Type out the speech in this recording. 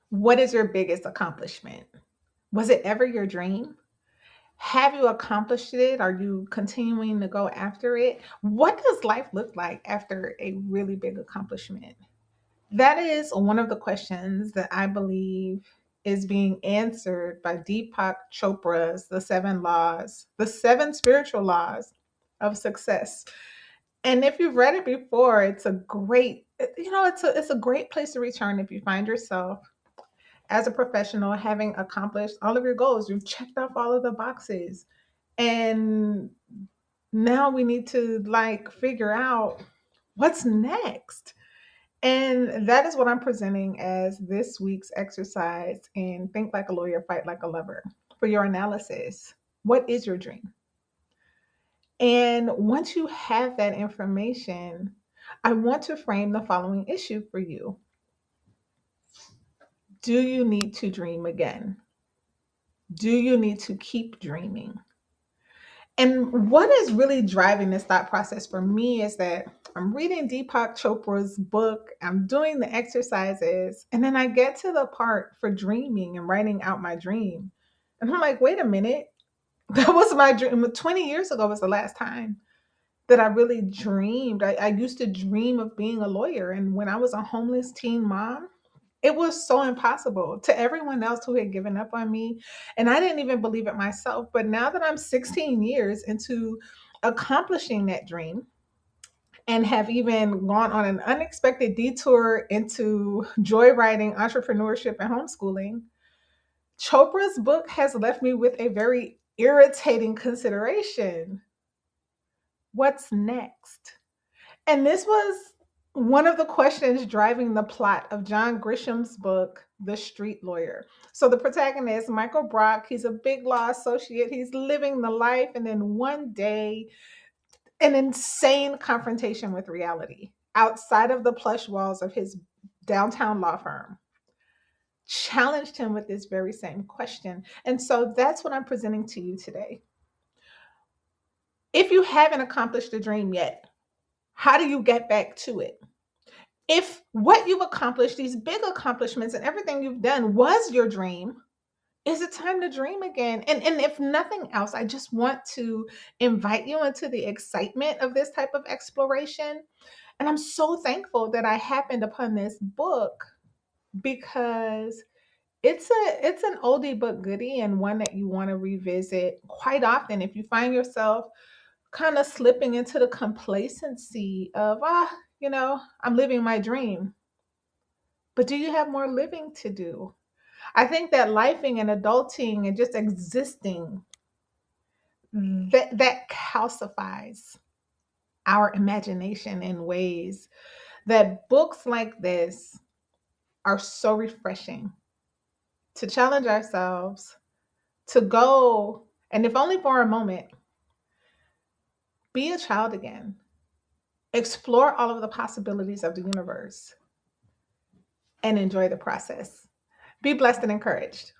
What is your biggest accomplishment? Was it ever your dream? Have you accomplished it? Are you continuing to go after it? What does life look like after a really big accomplishment? That is one of the questions that I believe is being answered by Deepak Chopra's The Seven Laws, the seven spiritual laws of success. And if you've read it before, it's a great, it's a great place to return if you find yourself as a professional having accomplished all of your goals. You've checked off all of the boxes. And now we need to like figure out what's next. And that is what I'm presenting as this week's exercise in Think Like a Lawyer, Fight Like a Lover for your analysis. What is your dream? And once you have that information, I want to frame the following issue for you. Do you need to dream again? Do you need to keep dreaming? And what is really driving this thought process for me is that I'm reading Deepak Chopra's book, I'm doing the exercises, and then I get to the part for dreaming and writing out my dream. And I'm like, wait a minute, that was my dream. 20 years ago was the last time that I really dreamed. I used to dream of being a lawyer. And when I was a homeless teen mom, it was so impossible to everyone else who had given up on me. And I didn't even believe it myself. But now that I'm 16 years into accomplishing that dream and have even gone on an unexpected detour into joyriding, entrepreneurship, and homeschooling, Chopra's book has left me with a very irritating consideration. What's next? And this was one of the questions driving the plot of John Grisham's book, The Street Lawyer. So the protagonist, Michael Brock, he's a big law associate. He's living the life. And then one day, an insane confrontation with reality outside of the plush walls of his downtown law firm challenged him with this very same question. And so that's what I'm presenting to you today. If you haven't accomplished the dream yet, how do you get back to it? If what you've accomplished, these big accomplishments and everything you've done was your dream, is it time to dream again? And if nothing else, I just want to invite you into the excitement of this type of exploration. And I'm so thankful that I happened upon this book because it's an oldie but goodie and one that you want to revisit quite often if you find yourself kind of slipping into the complacency of I'm living my dream. But do you have more living to do? I think that lifing and adulting and just existing, that calcifies our imagination in ways that books like this are so refreshing to challenge ourselves, to go, and if only for a moment, be a child again. Explore all of the possibilities of the universe and enjoy the process. Be blessed and encouraged.